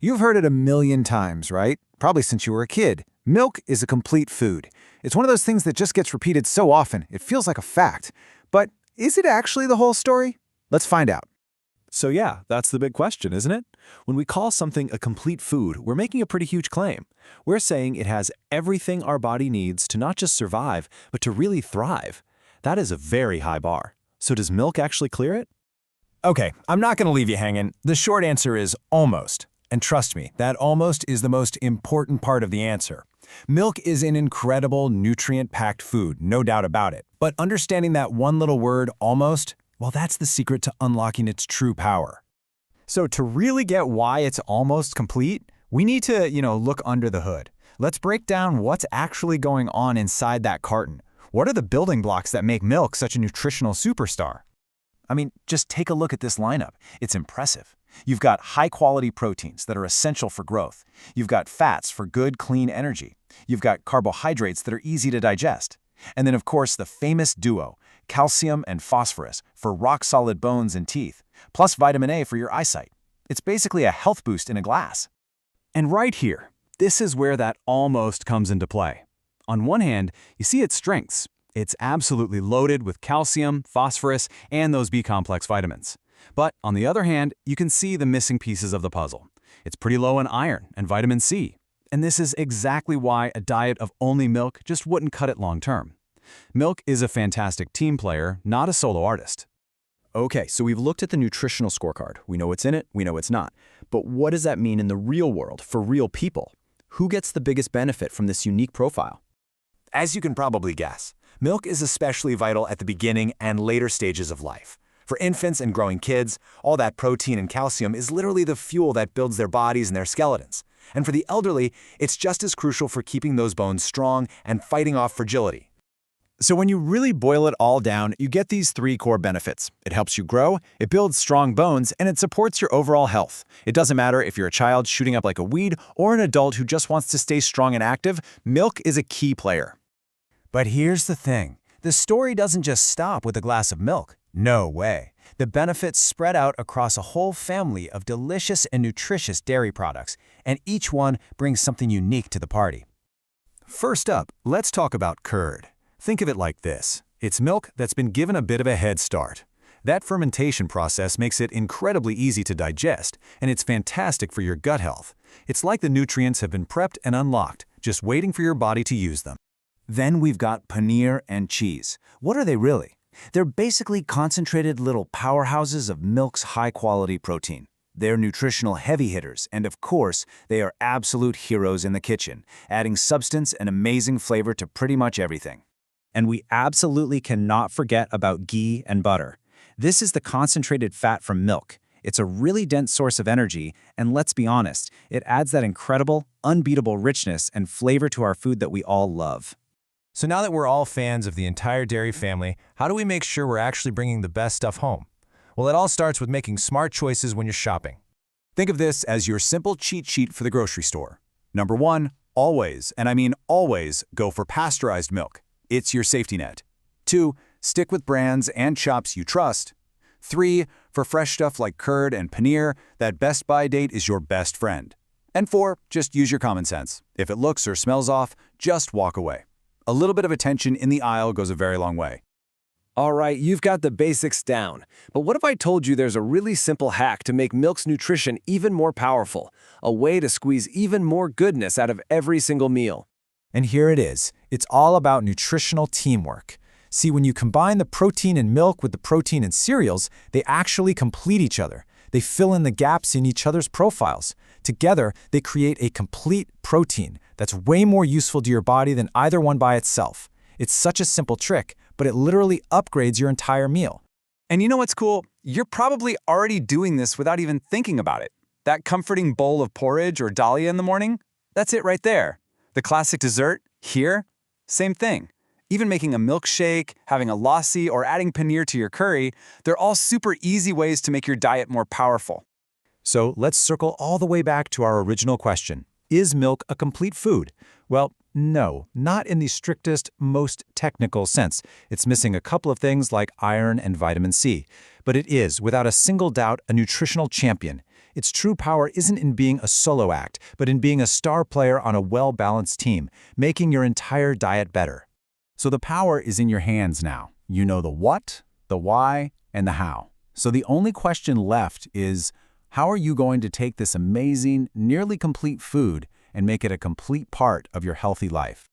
You've heard it a million times, right? Probably since you were a kid. Milk is a complete food. It's one of those things that just gets repeated so often, it feels like a fact. But is it actually the whole story? Let's find out. So yeah, that's the big question, isn't it? When we call something a complete food, we're making a pretty huge claim. We're saying it has everything our body needs to not just survive, but to really thrive. That is a very high bar. So does milk actually clear it? Okay, I'm not going to leave you hanging. The short answer is almost. And trust me, that almost is the most important part of the answer. Milk is an incredible, nutrient-packed food, no doubt about it. But understanding that one little word, almost, well, that's the secret to unlocking its true power. So to really get why it's almost complete, we need to, look under the hood. Let's break down what's actually going on inside that carton. What are the building blocks that make milk such a nutritional superstar? I mean, just take a look at this lineup. It's impressive. You've got high-quality proteins that are essential for growth. You've got fats for good, clean energy. You've got carbohydrates that are easy to digest. And then, of course, the famous duo, calcium and phosphorus for rock-solid bones and teeth, plus vitamin A for your eyesight. It's basically a health boost in a glass. And right here, this is where that almost comes into play. On one hand, you see its strengths. It's absolutely loaded with calcium, phosphorus, and those B-complex vitamins. But on the other hand, you can see the missing pieces of the puzzle. It's pretty low in iron and vitamin C. And this is exactly why a diet of only milk just wouldn't cut it long term. Milk is a fantastic team player, not a solo artist. Okay, so we've looked at the nutritional scorecard. We know what's in it, we know it's not. But what does that mean in the real world, for real people? Who gets the biggest benefit from this unique profile? As you can probably guess, milk is especially vital at the beginning and later stages of life. For infants and growing kids, all that protein and calcium is literally the fuel that builds their bodies and their skeletons. And for the elderly, it's just as crucial for keeping those bones strong and fighting off fragility. So when you really boil it all down, you get these three core benefits. It helps you grow, it builds strong bones, and it supports your overall health. It doesn't matter if you're a child shooting up like a weed or an adult who just wants to stay strong and active, milk is a key player. But here's the thing. The story doesn't just stop with a glass of milk. No way. The benefits spread out across a whole family of delicious and nutritious dairy products, and each one brings something unique to the party. First up, let's talk about curd. Think of it like this. It's milk that's been given a bit of a head start. That fermentation process makes it incredibly easy to digest, and it's fantastic for your gut health. It's like the nutrients have been prepped and unlocked, just waiting for your body to use them. Then we've got paneer and cheese. What are they really? They're basically concentrated little powerhouses of milk's high-quality protein. They're nutritional heavy hitters, and of course, they are absolute heroes in the kitchen, adding substance and amazing flavor to pretty much everything. And we absolutely cannot forget about ghee and butter. This is the concentrated fat from milk. It's a really dense source of energy, and let's be honest, it adds that incredible, unbeatable richness and flavor to our food that we all love. So now that we're all fans of the entire dairy family, how do we make sure we're actually bringing the best stuff home? Well, it all starts with making smart choices when you're shopping. Think of this as your simple cheat sheet for the grocery store. Number 1, always, and I mean always, go for pasteurized milk. It's your safety net. 2, stick with brands and shops you trust. 3, for fresh stuff like curd and paneer, that best buy date is your best friend. And 4, just use your common sense. If it looks or smells off, just walk away. A little bit of attention in the aisle goes a very long way. All right, you've got the basics down. But what if I told you there's a really simple hack to make milk's nutrition even more powerful? A way to squeeze even more goodness out of every single meal. And here it is. It's all about nutritional teamwork. See, when you combine the protein in milk with the protein in cereals, they actually complete each other. They fill in the gaps in each other's profiles. Together, they create a complete protein that's way more useful to your body than either one by itself. It's such a simple trick, but it literally upgrades your entire meal. And you know what's cool? You're probably already doing this without even thinking about it. That comforting bowl of porridge or dahlia in the morning? That's it right there. The classic dessert, here, same thing. Even making a milkshake, having a lassi, or adding paneer to your curry, they're all super easy ways to make your diet more powerful. So let's circle all the way back to our original question. Is milk a complete food? Well, no, not in the strictest, most technical sense. It's missing a couple of things like iron and vitamin C. But it is, without a single doubt, a nutritional champion. Its true power isn't in being a solo act, but in being a star player on a well-balanced team, making your entire diet better. So the power is in your hands now. You know the what, the why, and the how. So the only question left is, how are you going to take this amazing, nearly complete food and make it a complete part of your healthy life?